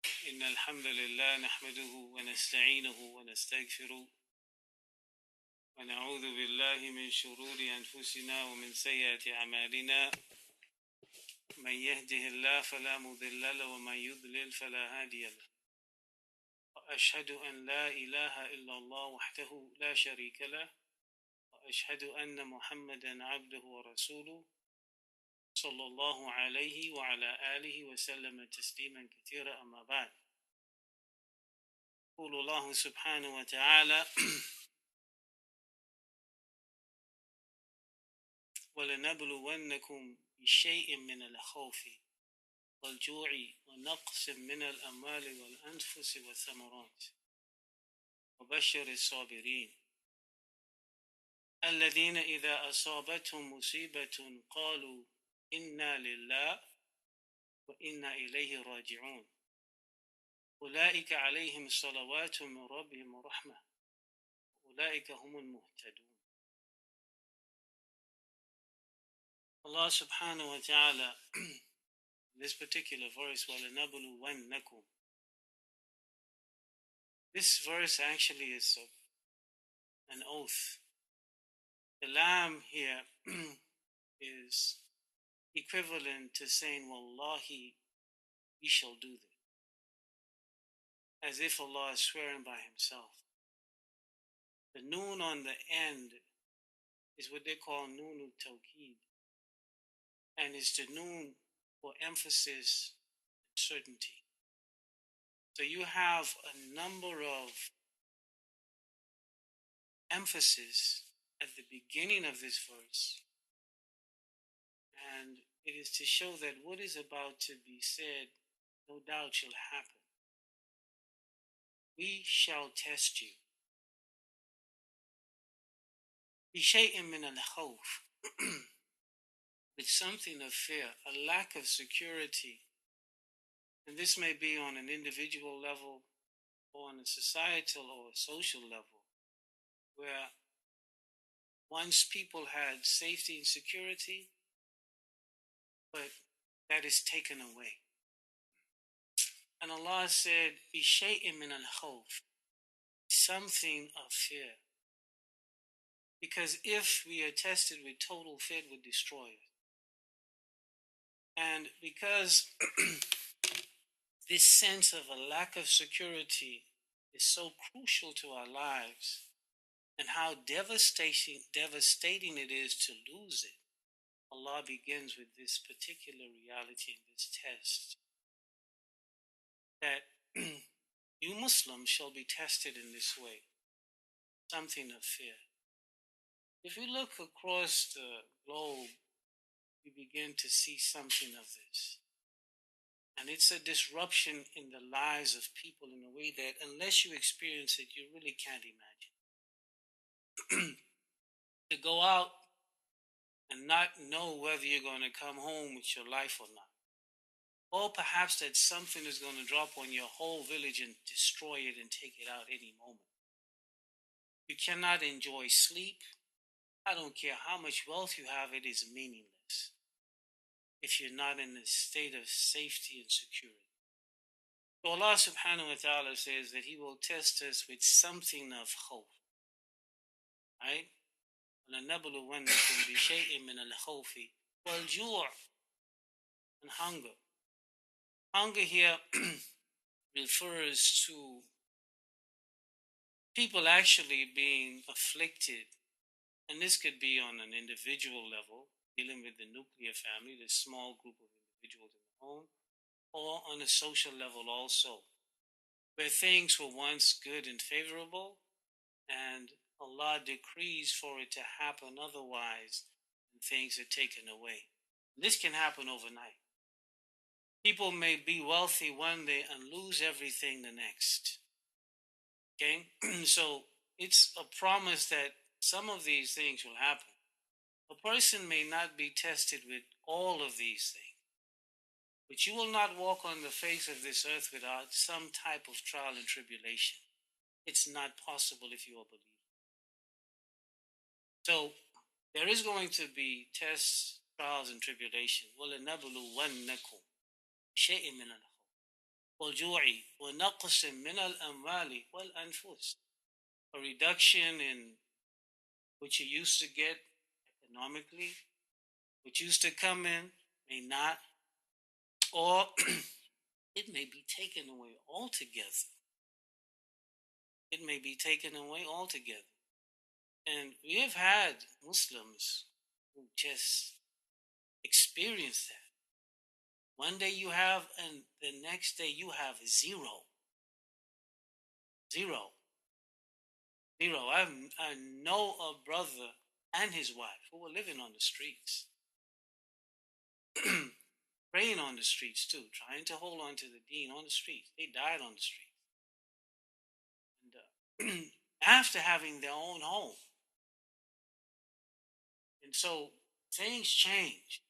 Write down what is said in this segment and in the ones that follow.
إن الحمد لله نحمده ونستعينه ونستغفره ونعوذ بالله من شرور أنفسنا ومن سيئات أعمالنا من يهده الله فلا مضل له ومن يضلل فلا هادي له وأشهد أن لا إله إلا الله وحده لا شريك له وأشهد أن محمدا عبده ورسوله صلى الله عليه وعلى آله وسلم تسليما كثيرا أما بعد. يقول الله سبحانه وتعالى ولنبلونكم بشيء من الخوف والجوع ونقص من الأموال والأنفس والثمرات وبشر الصابرين الذين إذا أصابتهم مصيبة قالوا إنا لله وإنا إليه راجعون أولئك عليهم صلوات من ربهم ورحمة أولئك هم المهتدون. Allah subhanahu wa ta'ala, this particular verse, وَلَنَبْلُوَنَّكُمْ, this verse actually is an oath. The lam here is equivalent to saying, Wallahi, we shall do this, as if Allah is swearing by himself. The noon on the end is what they call noon tawqid, and it's the noon for emphasis and certainty. So you have a number of emphasis at the beginning of this verse, and it is to show that what is about to be said no doubt shall happen. We shall test you. بشيء من الخوف, with something of fear, a lack of security. And this may be on an individual level or on a societal or a social level, where once people had safety and security, but that is taken away. And Allah said, بِشَيْءٍ مِّنَ الْخَوْفِ, something of fear. Because if we are tested with total fear, it would destroy us. And because this sense of a lack of security is so crucial to our lives, and how devastating it is to lose it, Allah begins with this particular reality and this test, that you Muslims shall be tested in this way, something of fear. If you look across the globe, you begin to see something of this. And it's a disruption in the lives of people in a way that unless you experience it, you really can't imagine. To go out and not know whether you're going to come home with your life or not. Or perhaps that something is going to drop on your whole village and destroy it and take it out any moment. You cannot enjoy sleep. I don't care how much wealth you have, it is meaningless if you're not in a state of safety and security. So Allah subhanahu wa ta'ala says that He will test us with something of khawf. Right? وَلَنَبْلُوَنَّكُمْ بِشَيْءٍ مِّنَ الْخَوْفِ وَالْجُوعِ, and hunger. Hunger here refers to people actually being afflicted, and this could be on an individual level, dealing with the nuclear family, the small group of individuals in the home, or on a social level also, where things were once good and favorable, and Allah decrees for it to happen otherwise, and things are taken away. This can happen overnight. People may be wealthy one day and lose everything the next. Okay? So it's a promise that some of these things will happen. A person may not be tested with all of these things, but you will not walk on the face of this earth without some type of trial and tribulation. It's not possible if you are a believer. So there is going to be tests, trials, and tribulation. وَلَنَبْلُوَنَّكُمْ بِشَيْءٍ مِّنَ الْخَوْفِ. وَالْجُوعِ وَنَقْصٍ مِنَ الْأَمْوَالِ وَالْأَنفُسِ. A reduction in what you used to get economically, what used to come in may not, or it may be taken away altogether. It may be taken away altogether. And we have had Muslims who just experience that. One day you have, and the next day you have zero. Zero. Zero. I know a brother and his wife who were living on the streets, praying on the streets too, trying to hold on to the deen on the streets. They died on the street. And after having their own home. And so things change.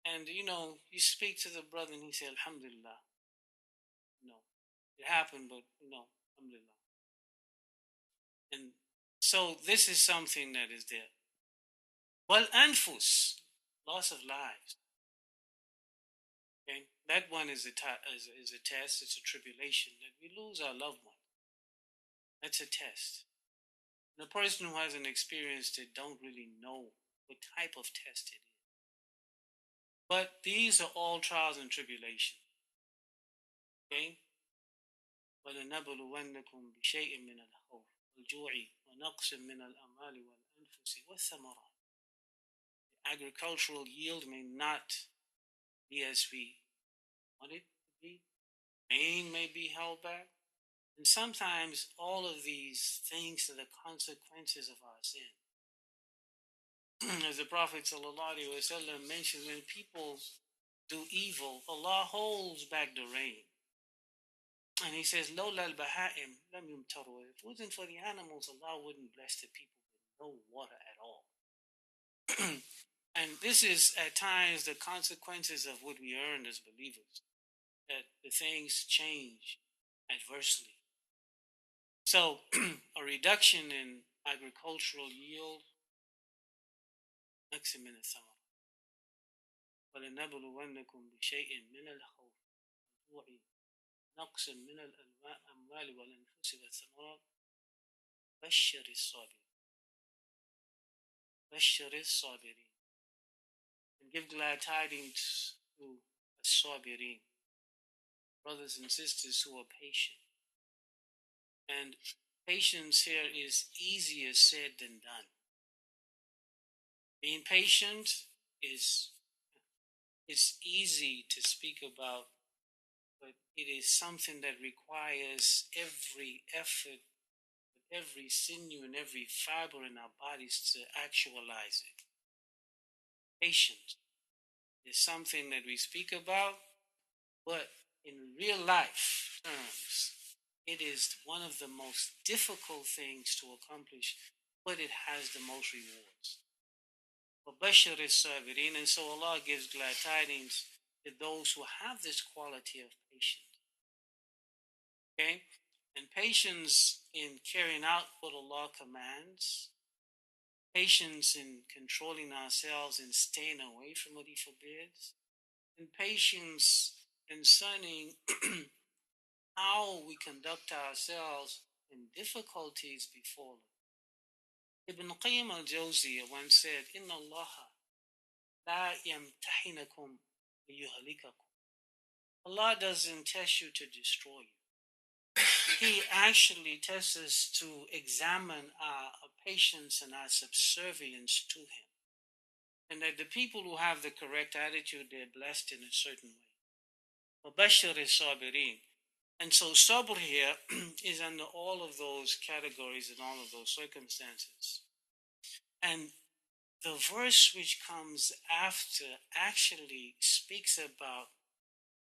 And you speak to the brother and he said, Alhamdulillah. It happened, but Alhamdulillah. And so this is something that is there. Well, anfus, loss of lives. Okay, that one is a test. It's a tribulation that we lose our loved one. That's a test. And the person who hasn't experienced it don't really know what type of test it is. But these are all trials and tribulations. Okay? وَلَنَبْلُوَنَّكُمْ بِشَيْءٍ مِّنَ الْخَوْفِ وَالْجُوعِ وَنَقْصٍ مِّنَ الْأَمْوَالِ وَالْأَنفُسِ وَالثَّمَرَاتِ. The agricultural yield may not be as we want it to be. Rain may be held back. And sometimes all of these things are the consequences of our sin. As the Prophet ﷺ mentioned, when people do evil, Allah holds back the rain. And he says, لَوْلَا الْبَهَائِمْ لَمْ يُمْتَرُوا. If it wasn't for the animals, Allah wouldn't bless the people with no water at all. And this is at times the consequences of what we earned as believers, that the things change adversely. So a reduction in agricultural yield, نقص من الثمر. وَلَنَبْلُوَنَّكُمْ بِشَيْءٍ مِّنَ الْخَوْفِ وَالْجُوعِ نقص من الأموال والأنفس والثمرات بشر الصابرين. بشر الصابرين. And give glad tidings to الصابرين, brothers and sisters who are patient. And patience here is easier said than done. Being patient it's easy to speak about, but it is something that requires every effort, every sinew and every fiber in our bodies to actualize it. Patience is something that we speak about, but in real life terms, it is one of the most difficult things to accomplish, but it has the most rewards. وَبَشِّرِ الصَّابِرِينَ. And so Allah gives glad tidings to those who have this quality of patience. Okay? And patience in carrying out what Allah commands, patience in controlling ourselves and staying away from what He forbids, and patience concerning how we conduct ourselves in difficulties before them. Ibn Qayyim al-Jawziyah once said, إِنَّ اللَّهَ لَا يَمْتَحِنَكُمْ لِيُهْلِكَكُمْ. Allah doesn't test you to destroy you. He actually tests us to examine our patience and our subservience to Him. And that the people who have the correct attitude, they're blessed in a certain way. وَبَشِّرِ الصَّابِرِينَ. And so sabr here is under all of those categories and all of those circumstances. And the verse which comes after actually speaks about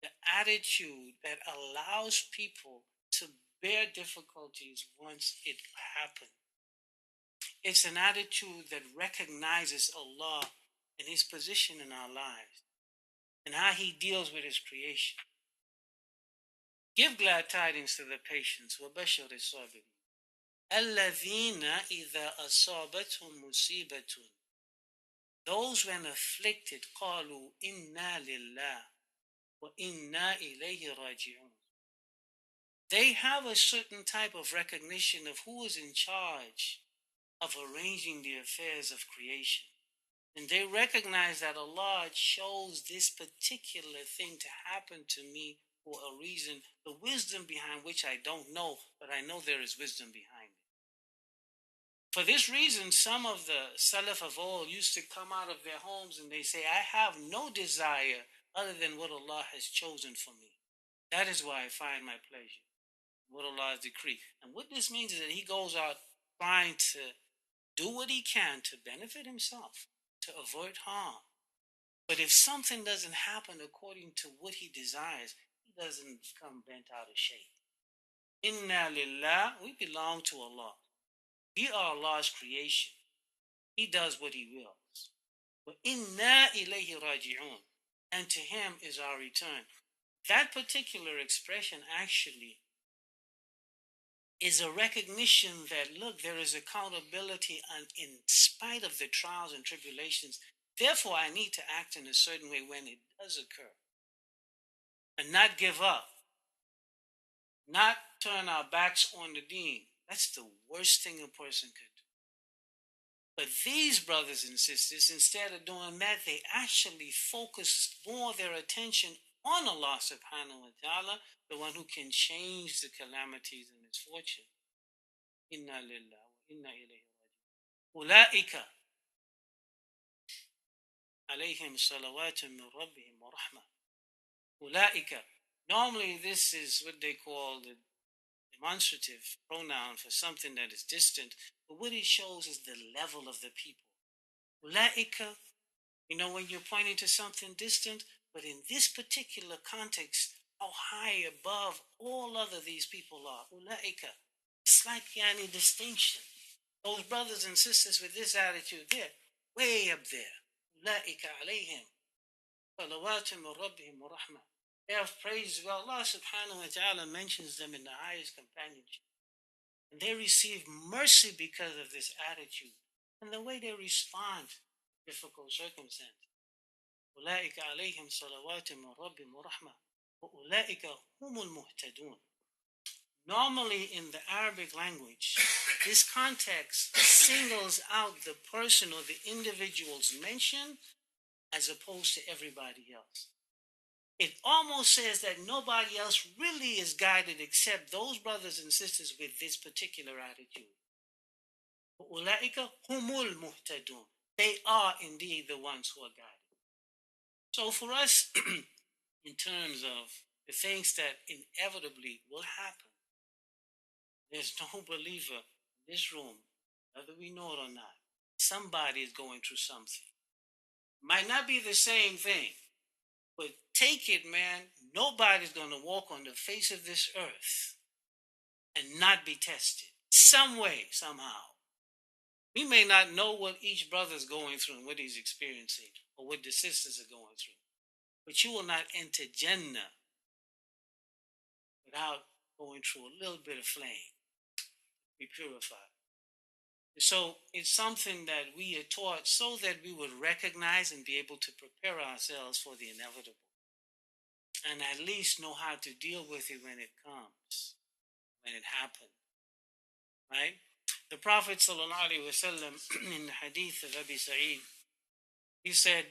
the attitude that allows people to bear difficulties once it happens. It's an attitude that recognizes Allah and His position in our lives and how He deals with His creation. Give glad tidings to the patients. وَبَشِّرِ الصَّابِرِينَ الَّذِينَ إِذَا أَصَابَتْهُمْ مُصِيبَةٌ. Those when afflicted, قَالُوا إِنَّا لِلَّهِ وَإِنَّا إِلَيْهِ رَاجِعُونَ. They have a certain type of recognition of who is in charge of arranging the affairs of creation. And they recognize that Allah chose this particular thing to happen to me for a reason, the wisdom behind which I don't know, but I know there is wisdom behind it. For this reason, some of the Salaf of old used to come out of their homes and they say, I have no desire other than what Allah has chosen for me. That is why I find my pleasure, what Allah has decreed. And what this means is that he goes out trying to do what he can to benefit himself, to avoid harm. But if something doesn't happen according to what he desires, he doesn't become bent out of shape. Inna lillah, we belong to Allah. We are Allah's creation. He does what he wills. But inna ilayhi raji'un, and to him is our return. That particular expression actually is a recognition that, look, there is accountability and in spite of the trials and tribulations. Therefore, I need to act in a certain way when it does occur. And not give up. Not turn our backs on the deen. That's the worst thing a person could do. But these brothers and sisters, instead of doing that, they actually focus more their attention on Allah subhanahu wa ta'ala, the one who can change the calamities and misfortune. Inna lillah wa inna ilayhi raji'un. Ulaika alayhim salawatun min rabbihim wa rahmah. Ulaika. Normally this is what they call the demonstrative pronoun for something that is distant, but what it shows is the level of the people. Ulaika, when you're pointing to something distant, but in this particular context, how high above all other these people are. Ulaika. It's like any distinction. Those brothers and sisters with this attitude, they're way up there. Ulaika alayhim salawatun min rabbihim wa rahmah. They have praise. Well, Allah subhanahu wa ta'ala mentions them in the highest companionship. And they receive mercy because of this attitude and the way they respond to difficult circumstances. أولئك عليهم صلوات من ربهم ورحمة وأولئك هم المهتدون. Normally in the Arabic language, this context singles out the person or the individuals mentioned as opposed to everybody else. It almost says that nobody else really is guided except those brothers and sisters with this particular attitude. وَأُولَٰئِكَ هُمُ الْمُهْتَدُونَ. They are indeed the ones who are guided. So for us, in terms of the things that inevitably will happen, there's no believer in this room, whether we know it or not. Somebody is going through something. Might not be the same thing, but take it, man, nobody's going to walk on the face of this earth and not be tested. Some way, somehow. We may not know what each brother's going through and what he's experiencing or what the sisters are going through. But you will not enter Jannah without going through a little bit of flame. Be purified. So it's something that we are taught so that we would recognize and be able to prepare ourselves for the inevitable. And at least know how to deal with it when it comes, when it happens. Right? The Prophet ﷺ in the hadith of Abi Sa'id, he said,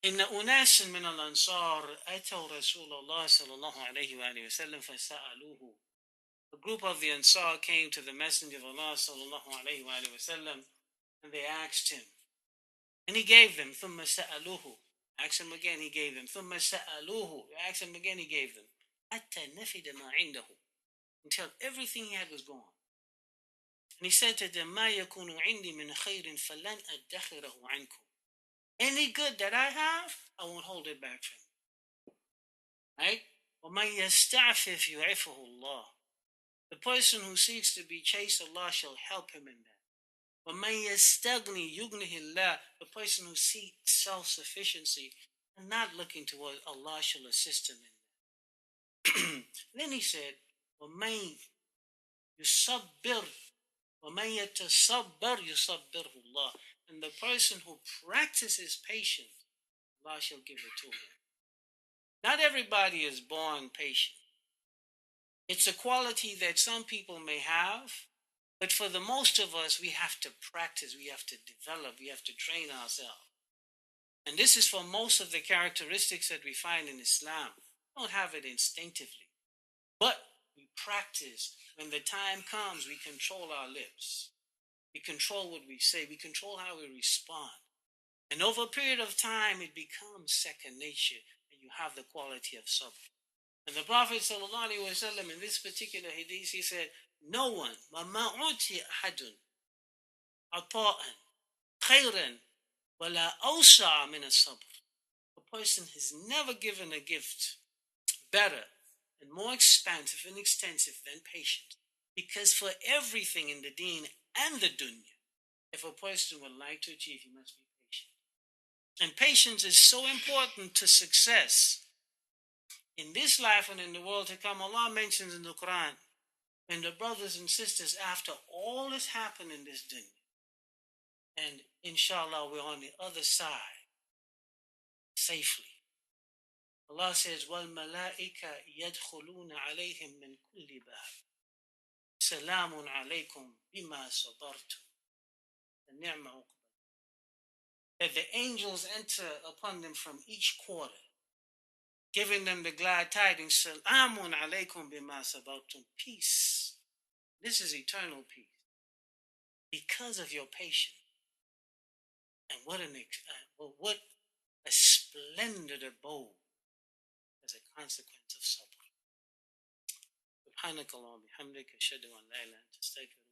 إن أناس من الأنصار أتوا رسول الله صلى الله عليه وآله وسلم فسألوه. A group of the Ansar came to the Messenger of Allah صلى الله عليه وآله وسلم and they asked him. And he gave them. ثم سألوه. Asked him again, he gave them. ثم سألوه. Asked him again, he gave them. حتى نفد ما عنده. Until everything he had was gone. And he said to them, ما يكون عندي من خير فلن أدخره عنكم. Any good that I have, I won't hold it back from you. Right? وَمَنْ يَسْتَعْفِفْ يُعِفُهُ اللَّهُ. The person who seeks to be chaste, Allah shall help him in that. وَمَنْ يَسْتَغْنِي يُغْنِهِ اللَّهُ. The person who seeks self-sufficiency and not looking toward Allah shall assist him in that. Then he said, وَمَنْ يُصَبِّرْ وَمَنْ يَتَصَبَّرْ يُصَبِّرْهُ اللَّهُ. And the person who practices patience, Allah shall give it to him. Not everybody is born patient. It's a quality that some people may have, but for the most of us, we have to practice, we have to develop, we have to train ourselves. And this is for most of the characteristics that we find in Islam. We don't have it instinctively, but we practice. When the time comes, we control our lips. We control what we say. We control how we respond. And over a period of time, it becomes second nature, and you have the quality of sabr. And the Prophet ﷺ, in this particular hadith, he said, no one, وَمَا أُعْتِيَ أَحَدٌ عَطَاءً خَيْرًا وَلَا أَوْسَعَ مِنَ الصَّبْرِ. A person has never given a gift better and more expansive and extensive than patience. Because for everything in the deen and the dunya, if a person would like to achieve, he must be patient. And patience is so important to success in this life and in the world to come. Allah mentions in the Quran, and the brothers and sisters, after all has happened in this dunya, and inshallah we're on the other side safely. Allah says, وَالْمَلَائِكَ يَدْخُلُونَ عَلَيْهِمْ مِنْ كُلِّ بَابٍ سَلَامٌ عَلَيْكُمْ بِمَا صَبَرْتُمْ فَنِعْمَ عُقْبَى. That the angels enter upon them from each quarter, giving them the glad tidings, Salamun alaykum bima sabartum, peace. This is eternal peace because of your patience. And what a splendid abode as a consequence of sabr. سبحانك اللهم وبحمدك أشهد أن لا إله إلا أنت أستغفرك